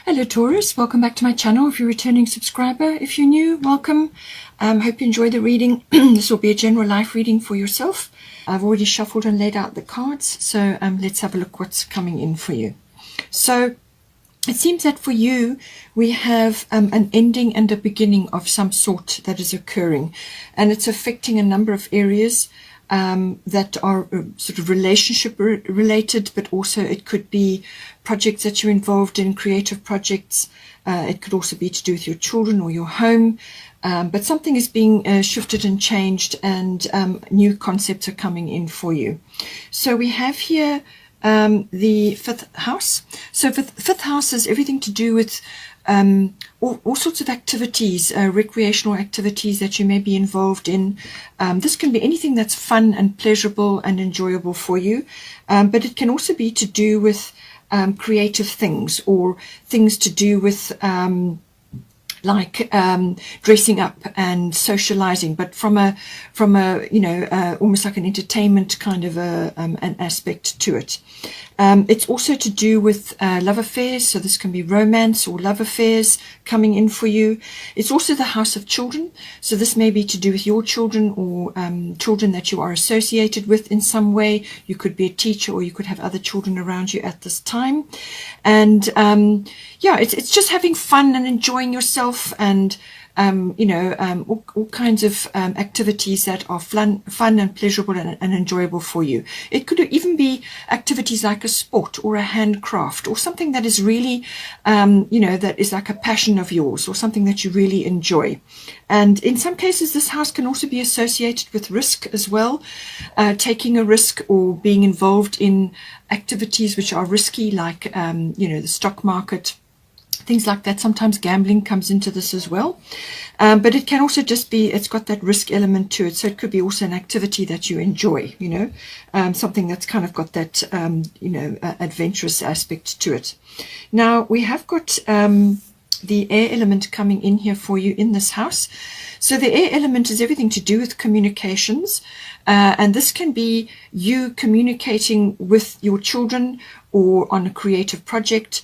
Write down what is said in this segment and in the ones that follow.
Hello Taurus, welcome back to my channel. If you're a returning subscriber, if you're new, welcome. Hope you enjoy the reading. This will be a general life reading for yourself. I've already shuffled and laid out the cards, so let's have a look what's coming in for you. So it seems that for you we have an ending and a beginning of some sort that is occurring, and it's affecting a number of areas that are sort of relationship related, but also it could be projects that you're involved in, creative projects. It could also be to do with your children or your home, but something is being shifted and changed, and new concepts are coming in for you. So we have here the fifth house. So fifth house is everything to do with all sorts of activities, recreational activities that you may be involved in. This can be anything that's fun and pleasurable and enjoyable for you, but it can also be to do with creative things, or things to do with like dressing up and socializing, but from a almost like an entertainment kind of an aspect to it. It's also to do with love affairs, so this can be romance or love affairs coming in for you. It's also the house of children, so this may be to do with your children or children that you are associated with in some way. You could be a teacher, or you could have other children around you at this time. And yeah, it's just having fun and enjoying yourself, and all kinds of activities that are fun and pleasurable and enjoyable for you. It could even be activities like a sport or a handcraft, or something that is really that is like a passion of yours, or something that you really enjoy. And in some cases this house can also be associated with risk as well, taking a risk or being involved in activities which are risky, like the stock market, things like that. Sometimes gambling comes into this as well, but it can also just be, it's got that risk element to it, so it could be also an activity that you enjoy, something that's kind of got that adventurous aspect to it. Now we have got the air element coming in here for you in this house. So the air element is everything to do with communications, and this can be you communicating with your children, or on a creative project,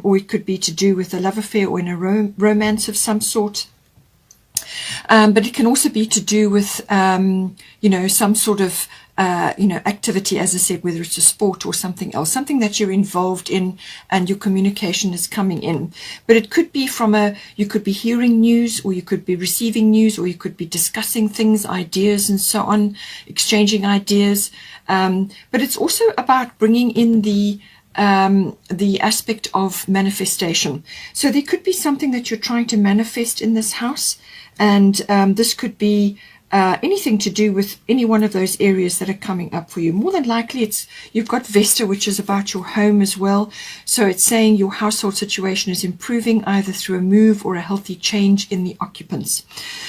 or it could be to do with a love affair or in a romance of some sort. But it can also be to do with some sort of activity, as I said, whether it's a sport or something else, something that you're involved in and your communication is coming in. But it could be you could be hearing news, or you could be receiving news, or you could be discussing things, ideas and so on, exchanging ideas. But it's also about bringing in the aspect of manifestation. So there could be something that you're trying to manifest in this house, and this could be anything to do with any one of those areas that are coming up for you. More than likely you've got Vesta, which is about your home as well. So it's saying your household situation is improving, either through a move or a healthy change in the occupants.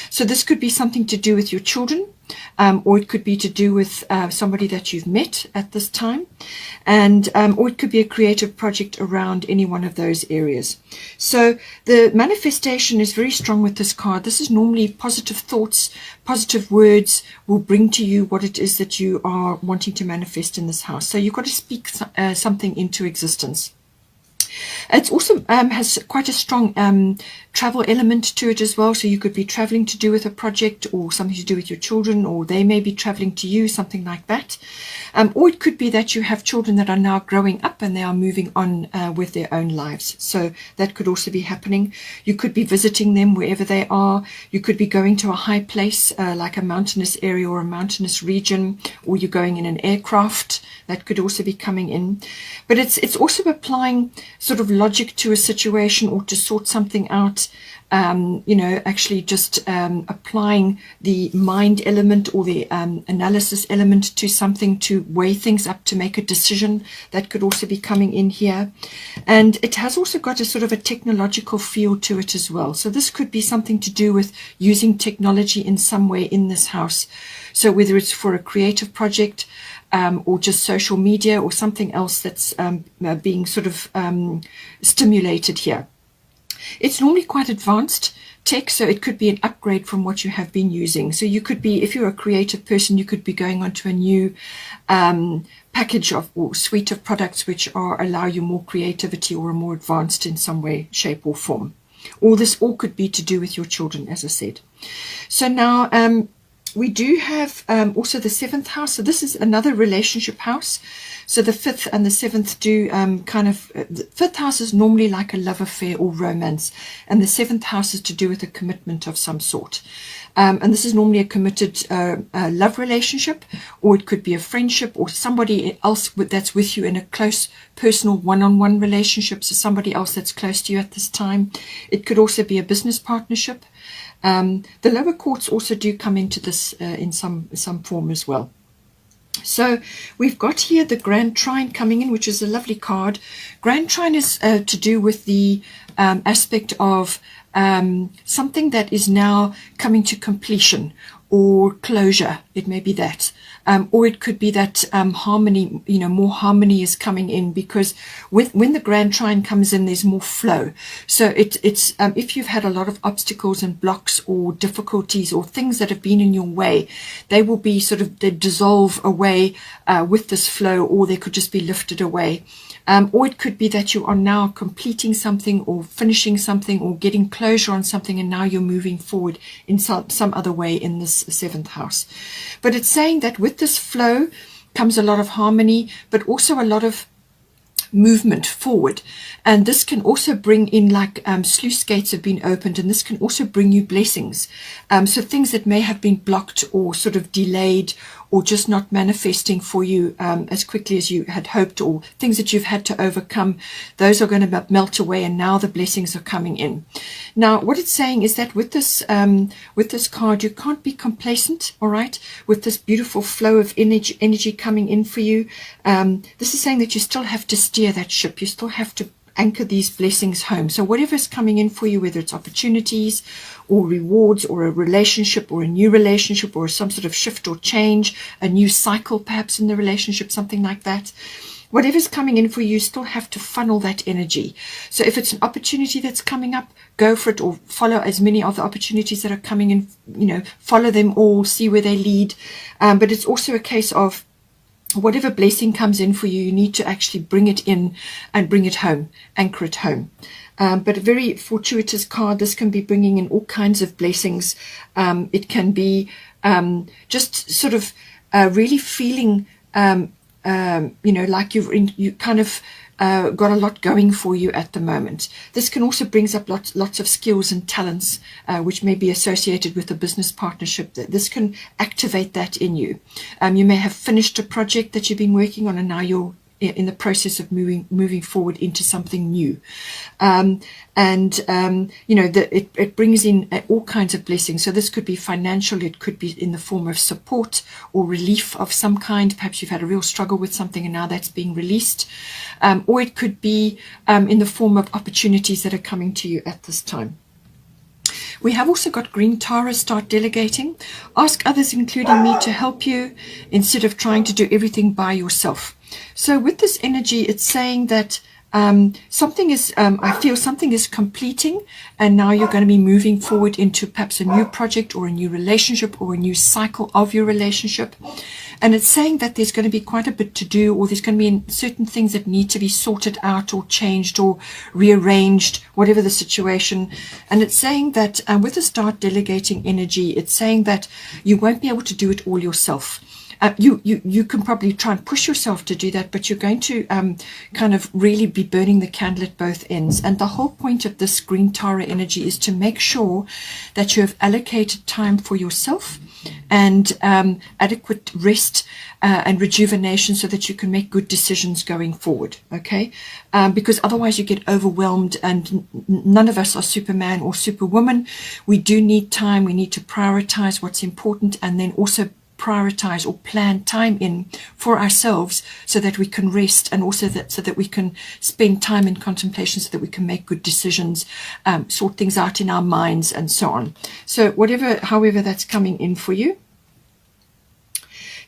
So this could be something to do with your children, or it could be to do with somebody that you've met at this time, and or it could be a creative project around any one of those areas. So the manifestation is very strong with this card. This is normally positive thoughts, positive words will bring to you what it is that you are wanting to manifest in this house. So you've got to speak something into existence. It also has quite a strong travel element to it as well. So you could be traveling to do with a project, or something to do with your children, or they may be traveling to you, something like that. Or it could be that you have children that are now growing up and they are moving on with their own lives. So that could also be happening. You could be visiting them wherever they are. You could be going to a high place, like a mountainous area or a mountainous region, or you're going in an aircraft. That could also be coming in. But it's also applying sort of logic to a situation, or to sort something out, actually just applying the mind element, or the analysis element to something, to weigh things up, to make a decision. That could also be coming in here. And it has also got a sort of a technological feel to it as well. So this could be something to do with using technology in some way in this house. So whether it's for a creative project, or just social media, or something else that's being sort of stimulated here. It's normally quite advanced tech, so it could be an upgrade from what you have been using. So you could be, if you're a creative person, you could be going on to a new package of or suite of products which allow you more creativity or are more advanced in some way, shape or form. All this all could be to do with your children, as I said. So now we do have also the 7th house. So this is another relationship house. So the 5th and the 7th do the 5th house is normally like a love affair or romance, and the 7th house is to do with a commitment of some sort. And this is normally a committed love relationship, or it could be a friendship or somebody else that's with you in a close personal one-on-one relationship, so somebody else that's close to you at this time. It could also be a business partnership. The lower courts also do come into this in some form as well. So we've got here the Grand Trine coming in, which is a lovely card. Grand Trine is to do with the aspect of something that is now coming to completion or closure. It may be that, or it could be that harmony, more harmony is coming in, because when the Grand Trine comes in, there's more flow. So it's if you've had a lot of obstacles and blocks or difficulties or things that have been in your way, they will be they dissolve away with this flow, or they could just be lifted away. Or it could be that you are now completing something or finishing something or getting closure on something, and now you're moving forward in some other way in this 7th house. But it's saying that with this flow comes a lot of harmony, but also a lot of movement forward. And this can also bring in, like sluice gates have been opened, and this can also bring you blessings. So things that may have been blocked or sort of delayed or just not manifesting for you as quickly as you had hoped, or things that you've had to overcome, those are going to melt away, and now the blessings are coming in. Now, what it's saying is that with this card, you can't be complacent, all right, with this beautiful flow of energy coming in for you. This is saying that you still have to steer that ship. You still have to anchor these blessings home. So whatever's coming in for you, whether it's opportunities or rewards or a relationship or a new relationship or some sort of shift or change, a new cycle perhaps in the relationship, something like that, whatever's coming in for you, you still have to funnel that energy. So if it's an opportunity that's coming up, go for it, or follow as many of the opportunities that are coming in, follow them all, see where they lead. But it's also a case of whatever blessing comes in for you, you need to actually bring it in and bring it home, anchor it home. But a very fortuitous card. This can be bringing in all kinds of blessings. It can be just sort of really feeling, like you kind of got a lot going for you at the moment. This can also brings up lots of skills and talents which may be associated with a business partnership. This can activate that in you. You may have finished a project that you've been working on, and now you're in the process of moving forward into something new. It brings in all kinds of blessings. So this could be financial, it could be in the form of support or relief of some kind. Perhaps you've had a real struggle with something and now that's being released. Or it could be in the form of opportunities that are coming to you at this time. We have also got green Taurus. Start delegating. Ask others, including me, to help you instead of trying to do everything by yourself. So with this energy, it's saying that something is, I feel something is completing, and now you're going to be moving forward into perhaps a new project or a new relationship or a new cycle of your relationship. And it's saying that there's going to be quite a bit to do, or there's going to be certain things that need to be sorted out or changed or rearranged, whatever the situation. And it's saying that with the start delegating energy, it's saying that you won't be able to do it all yourself. You can probably try and push yourself to do that, but you're going to kind of really be burning the candle at both ends. And the whole point of this green Tara energy is to make sure that you have allocated time for yourself and adequate rest and rejuvenation, so that you can make good decisions going forward, okay? Because otherwise you get overwhelmed, and none of us are Superman or Superwoman. We do need time. We need to prioritize what's important, and then also prioritize or plan time in for ourselves so that we can rest, and also so that we can spend time in contemplation, so that we can make good decisions, sort things out in our minds, and so on. So however that's coming in for you.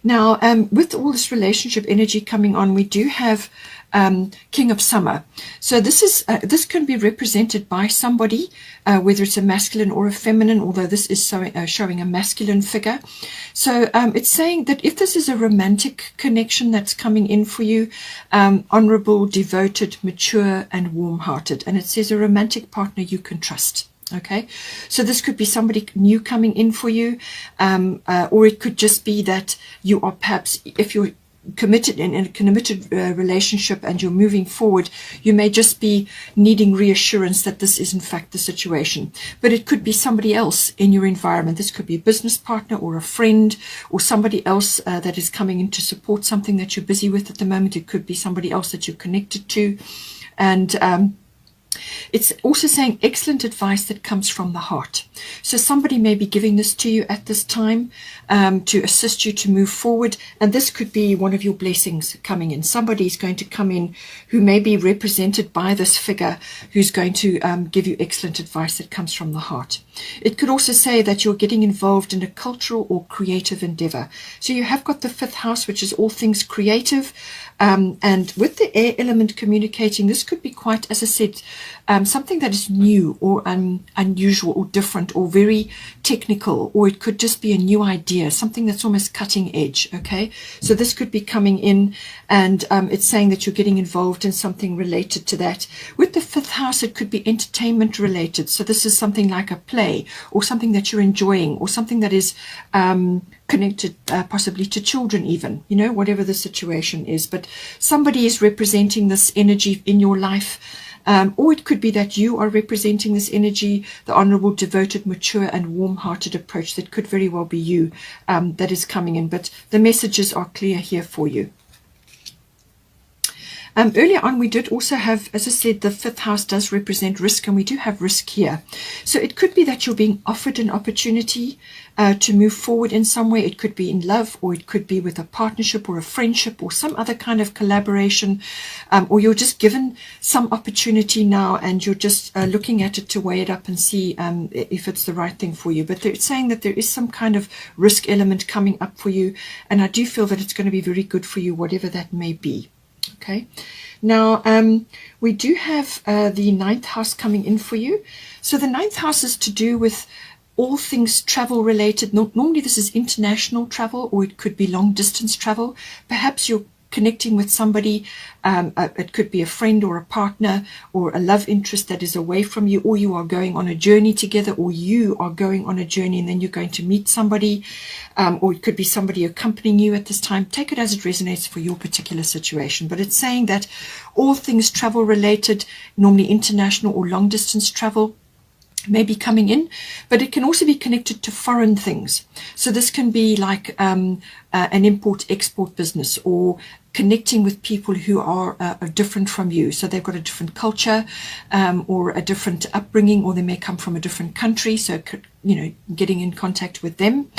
Now, with all this relationship energy coming on, we do have King of Summer. So this can be represented by somebody, whether it's a masculine or a feminine, although this is showing a masculine figure. So it's saying that if this is a romantic connection that's coming in for you, honorable, devoted, mature, and warm-hearted. And it says a romantic partner you can trust. Okay, so this could be somebody new coming in for you, or it could just be that you are perhaps, if you're committed in a committed relationship and you're moving forward, you may just be needing reassurance that this is in fact the situation. But it could be somebody else in your environment. This could be a business partner or a friend or somebody else that is coming in to support something that you're busy with at the moment. It could be somebody else that you're connected to. And it's also saying excellent advice that comes from the heart. So somebody may be giving this to you at this time to assist you to move forward. And this could be one of your blessings coming in. Somebody's going to come in who may be represented by this figure who's going to give you excellent advice that comes from the heart. It could also say that you're getting involved in a cultural or creative endeavor. So you have got the 5th house, which is all things creative. And with the air element communicating, this could be quite, as I said, something that is new or unusual or different or very technical, or it could just be a new idea, something that's almost cutting edge. Okay, so this could be coming in, and it's saying that you're getting involved in something related to that. With the 5th house, it could be entertainment related. So this is something like a play or something that you're enjoying or something that is connected possibly to children even, you know, whatever the situation is. But somebody is representing this energy in your life. Or it could be that you are representing this energy, the honorable, devoted, mature, and warm-hearted approach. That could very well be you that is coming in. But the messages are clear here for you. Earlier on, we did also have, as I said, the 5th house does represent risk, and we do have risk here. So it could be that you're being offered an opportunity to move forward in some way. It could be in love, or it could be with a partnership or a friendship or some other kind of collaboration, or you're just given some opportunity now and you're just looking at it to weigh it up and see if it's the right thing for you. But they're saying that there is some kind of risk element coming up for you, and I do feel that it's going to be very good for you, whatever that may be. Okay, now we do have the 9th house coming in for you. So the 9th house is to do with all things travel related. Normally this is international travel, or it could be long distance travel. Perhaps you're connecting with somebody, it could be a friend or a partner or a love interest that is away from you, or you are going on a journey together, or you are going on a journey and then you're going to meet somebody, or it could be somebody accompanying you at this time. Take it as it resonates for your particular situation. But it's saying that all things travel related, normally international or long distance travel, may be coming in, but it can also be connected to foreign things. So this can be like an import-export business, or connecting with people who are different from you. So they've got a different culture or a different upbringing, or they may come from a different country. So, you know, getting in contact with them.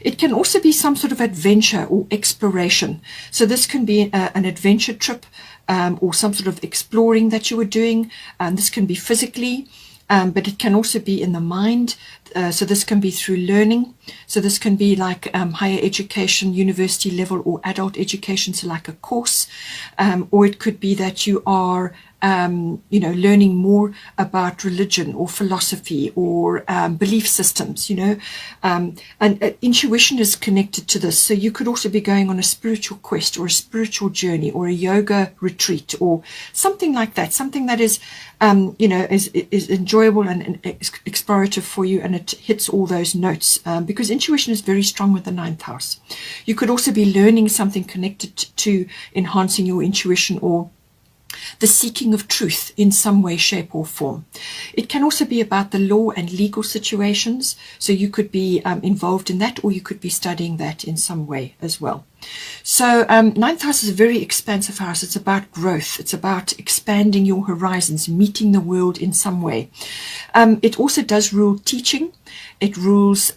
It can also be some sort of adventure or exploration. So this can be an adventure trip or some sort of exploring that you were doing. This can be physically. But it can also be in the mind. So this can be through learning. So this can be like higher education, university level, or adult education, so like a course. Or it could be that you are you know, learning more about religion or philosophy or belief systems, you know, and intuition is connected to this. So you could also be going on a spiritual quest or a spiritual journey or a yoga retreat or something like that, something that is, you know, is enjoyable and explorative for you, and it hits all those notes because intuition is very strong with the 9th house. You could also be learning something connected to enhancing your intuition or the seeking of truth in some way, shape or form. It can also be about the law and legal situations. So you could be involved in that, or you could be studying that in some way as well. So 9th house is a very expansive house. It's about growth. It's about expanding your horizons, meeting the world in some way. It also does rule teaching. It rules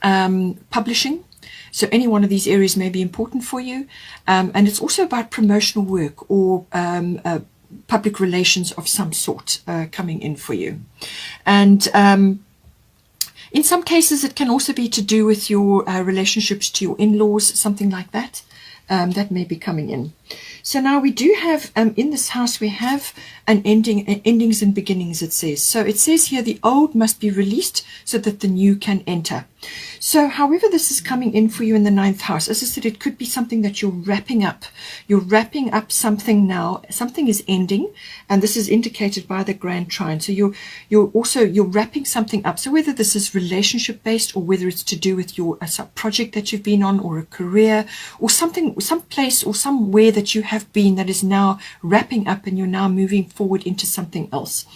publishing. So any one of these areas may be important for you. And it's also about promotional work or public relations of some sort coming in for you. And in some cases, it can also be to do with your relationships to your in-laws, something like that. That may be coming in. So now we do have, in this house, we have an endings and beginnings, it says. So it says here, the old must be released so that the new can enter. So however this is coming in for you in the 9th house, as I said, it could be something that you're wrapping up. You're wrapping up something now. Something is ending, and this is indicated by the Grand Trine. So you're wrapping something up. So whether this is relationship based, or whether it's to do with your project that you've been on, or a career, or something, some place or somewhere that you have been that is now wrapping up, and you're now moving forward into something else.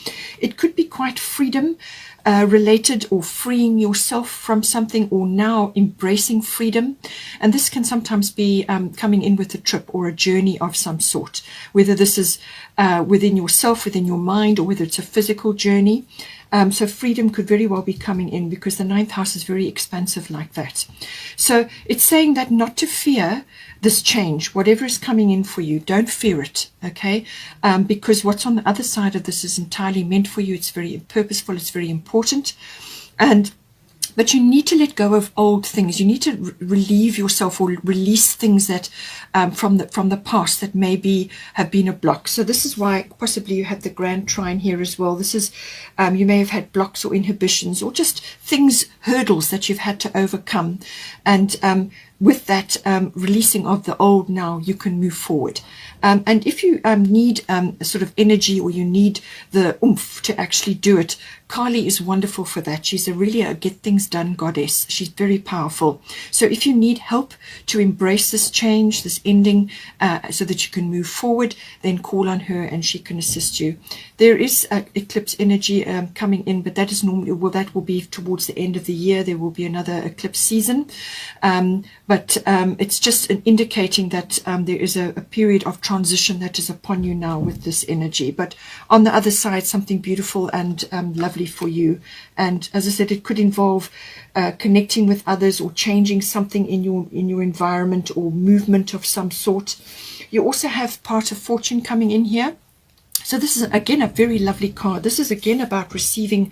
It could be quite freedom related, or freeing yourself from something, or now embracing freedom. And this can sometimes be coming in with a trip or a journey of some sort, whether this is within yourself, within your mind, or whether it's a physical journey. So freedom could very well be coming in, because the 9th house is very expansive like that. So it's saying that not to fear this change, whatever is coming in for you, don't fear it, okay? Because what's on the other side of this is entirely meant for you. It's very purposeful, it's very important. But you need to let go of old things. You need to relieve yourself, or release things that from the past that maybe have been a block. So this is why possibly you had the Grand Trine here as well. This is you may have had blocks or inhibitions, or just things, hurdles that you've had to overcome. And with that releasing of the old, now you can move forward. And if you need a sort of energy, or you need the oomph to actually do it, Kali is wonderful for that. She's really a get things done goddess. She's very powerful. So if you need help to embrace this change, this ending, so that you can move forward, then call on her and she can assist you. There is eclipse energy coming in, but that is normally, well, that will be towards the end of the year. There will be another eclipse season. But it's just indicating that there is a period of transition that is upon you now with this energy. But on the other side, something beautiful and lovely for you. And as I said, it could involve connecting with others, or changing something in your environment, or movement of some sort. You also have part of fortune coming in here. So this is again a very lovely card. This is again about receiving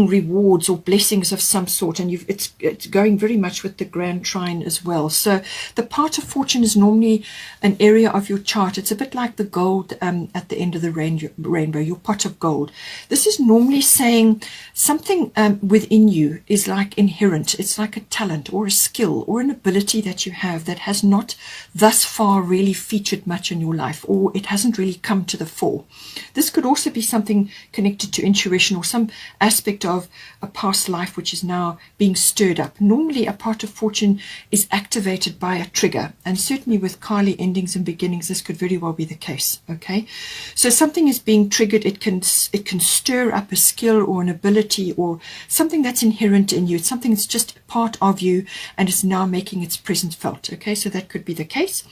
rewards or blessings of some sort, and it's going very much with the Grand Trine as well. So the part of fortune is normally an area of your chart. It's a bit like the gold at the end of the rainbow, your pot of gold. This is normally saying something within you is like inherent. It's like a talent or a skill or an ability that you have that has not thus far really featured much in your life, or it hasn't really come to the fore. This could also be something connected to intuition, or some aspect of a past life which is now being stirred up. Normally a part of fortune is activated by a trigger, and certainly with Kali endings and beginnings, this could very well be the case. Okay, so something is being triggered. It can stir up a skill or an ability, or something that's inherent in you. It's something that's just part of you, and is now making its presence felt. Okay, so that could be the case.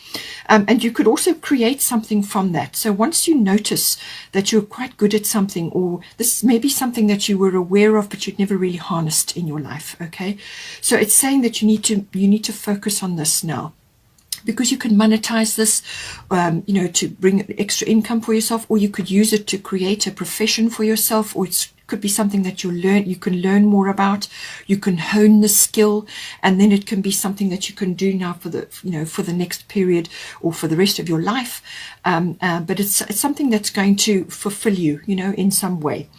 And you could also create something from that. So once you notice that you're quite good at something, or this may be something that you were aware of but you'd never really harnessed in your life, okay, so it's saying that you need to focus on this now, because you can monetize this, to bring extra income for yourself, or you could use it to create a profession for yourself, or it could be something that you can learn more about. You can hone the skill, and then it can be something that you can do now for the next period, or for the rest of your life. But it's something that's going to fulfill you, in some way.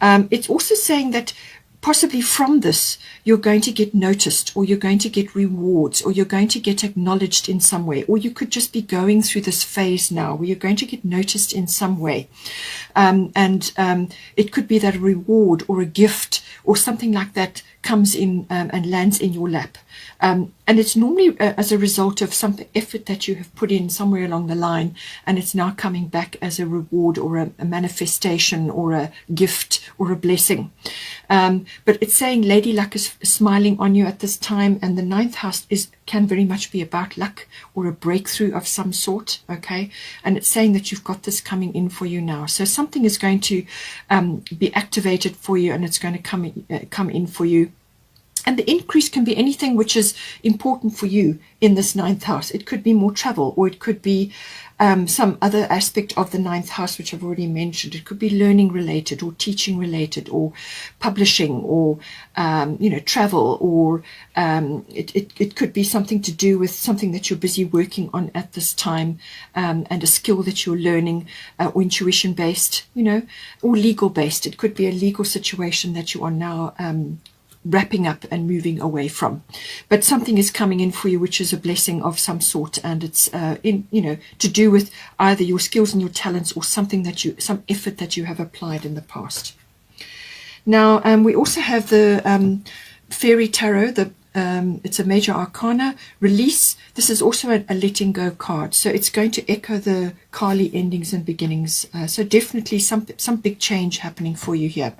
It's also saying that possibly from this, you're going to get noticed, or you're going to get rewards, or you're going to get acknowledged in some way, or you could just be going through this phase now where you're going to get noticed in some way. It could be that a reward or a gift or something like that comes in and lands in your lap. And it's normally as a result of some effort that you have put in somewhere along the line, and it's now coming back as a reward, or a manifestation, or a gift, or a blessing. But it's saying Lady Luck is smiling on you at this time, and the 9th house can very much be about luck, or a breakthrough of some sort, okay? And it's saying that you've got this coming in for you now. So something is going to be activated for you, and it's going to come in for you. And the increase can be anything which is important for you in this ninth house. It could be more travel, or it could be some other aspect of the ninth house, which I've already mentioned. It could be learning related, or teaching related, or publishing, or travel, or it could be something to do with something that you're busy working on at this time, and a skill that you're learning, or intuition based, or legal based. It could be a legal situation that you are now wrapping up and moving away from, but something is coming in for you which is a blessing of some sort, and it's to do with either your skills and your talents, or some effort that you have applied in the past. Now we also have the Fairy Tarot. It's a major arcana release. This is also a letting go card, so it's going to echo the Kali endings and beginnings. So definitely some big change happening for you here.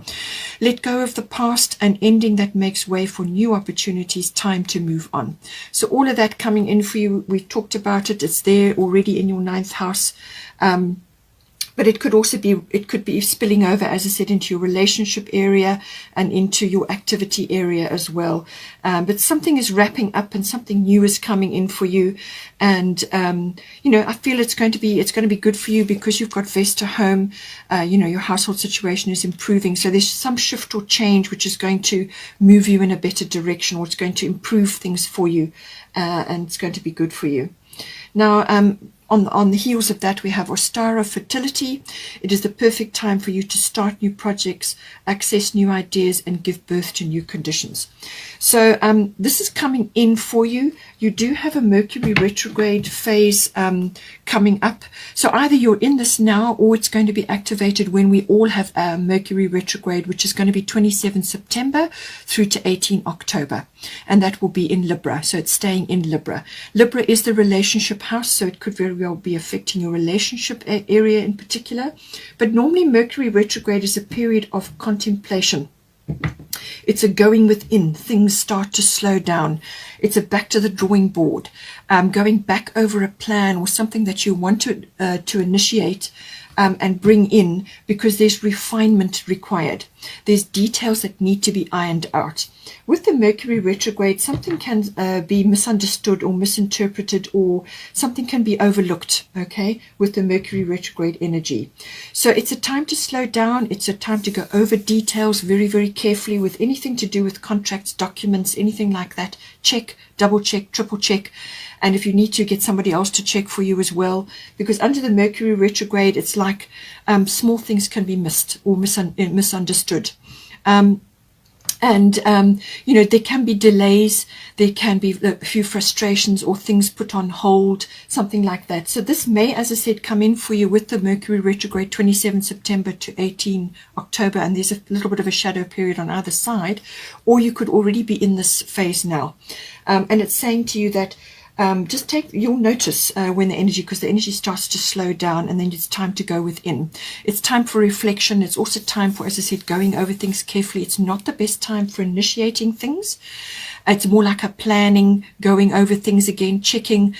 Let go of the past, an ending that makes way for new opportunities, time to move on. So all of that coming in for you. We've talked about it. It's there already in your ninth house. But it could be spilling over, as I said, into your relationship area and into your activity area as well. But something is wrapping up and something new is coming in for you. And, I feel it's going to be good for you because you've got Vesta home. Your household situation is improving. So there's some shift or change which is going to move you in a better direction, or it's going to improve things for you. And it's going to be good for you. Now, on the heels of that, we have Ostara Fertility. It is the perfect time for you to start new projects, access new ideas, and give birth to new conditions. So this is coming in for you. You do have a Mercury retrograde phase coming up. So either you're in this now, or it's going to be activated when we all have Mercury retrograde, which is going to be 27 September through to 18 October. And that will be in Libra. So it's staying in Libra. Libra is the relationship house, so it could very well be affecting your relationship area in particular. But normally Mercury retrograde is a period of contemplation. It's a going within. Things start to slow down. It's a back to the drawing board, going back over a plan or something that you want to initiate and bring in, because there's refinement required. There's details that need to be ironed out. With the Mercury retrograde, something can be misunderstood or misinterpreted, or something can be overlooked, okay, with the Mercury retrograde energy. So it's a time to slow down. It's a time to go over details very, very carefully with anything to do with contracts, documents, anything like that. Check, double check, triple check. And if you need to, get somebody else to check for you as well, because under the Mercury retrograde, it's like small things can be missed or misunderstood. There can be delays, there can be a few frustrations or things put on hold, something like that. So this may, as I said, come in for you with the Mercury retrograde 27 September to 18 October, and there's a little bit of a shadow period on either side, or you could already be in this phase now. And it's saying to you that you'll notice when the energy, because the energy starts to slow down, and then it's time to go within. It's time for reflection. It's also time for, as I said, going over things carefully. It's not the best time for initiating things. It's more like a planning, going over things again, checking,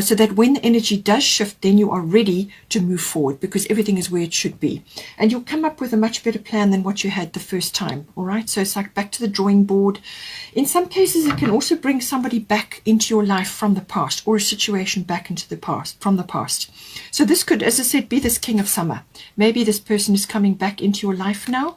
so that when the energy does shift, then you are ready to move forward, because everything is where it should be. And you'll come up with a much better plan than what you had the first time. All right. So it's like back to the drawing board. In some cases, it can also bring somebody back into your life from the past, or a situation back into the past, from the past. So this could, as I said, be this King of Summer. Maybe this person is coming back into your life now,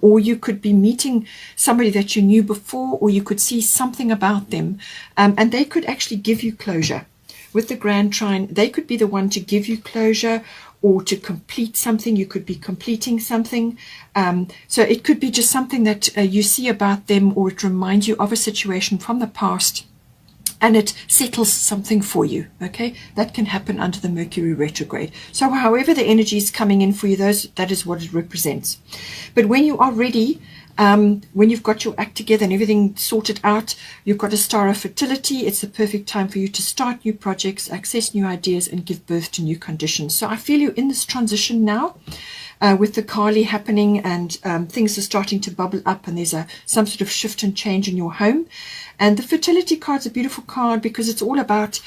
or you could be meeting somebody that you knew before, or you could see something about them, and they could actually give you closure. With the Grand Trine, they could be the one to give you closure, or to complete something. You could be completing something. So it could be just something that you see about them, or it reminds you of a situation from the past, and it settles something for you. Okay, that can happen under the Mercury retrograde. So however the energy is coming in for you, that is what it represents. But when you are ready, when you've got your act together and everything sorted out, you've got a star of fertility, it's the perfect time for you to start new projects, access new ideas, and give birth to new conditions. So I feel you're in this transition now, with the Kali happening, and things are starting to bubble up, and there's some sort of shift and change in your home. And the fertility card's a beautiful card, because it's all about,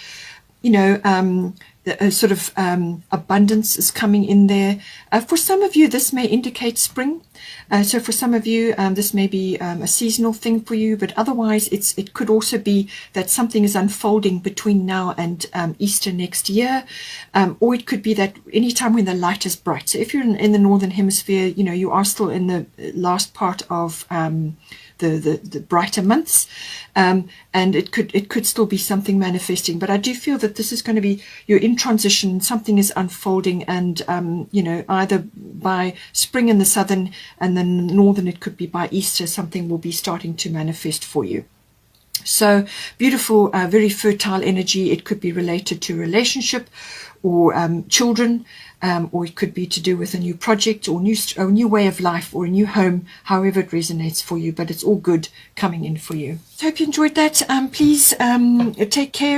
a sort of abundance is coming in there. For some of you, this may indicate spring. So for some of you, this may be a seasonal thing for you, but otherwise it could also be that something is unfolding between now and Easter next year, or it could be that anytime when the light is bright. So if you're in the Northern Hemisphere, you know, you are still in the last part of the brighter months, and it could still be something manifesting. But I do feel that this is going to be, you're in transition, something is unfolding, and you know, either by spring in the southern and then northern, it could be by Easter, something will be starting to manifest for you. So beautiful, very fertile energy. It could be related to relationship or children, or it could be to do with a new project or a new way of life or a new home, however it resonates for you. But it's all good coming in for you. So I hope you enjoyed that. Please take care.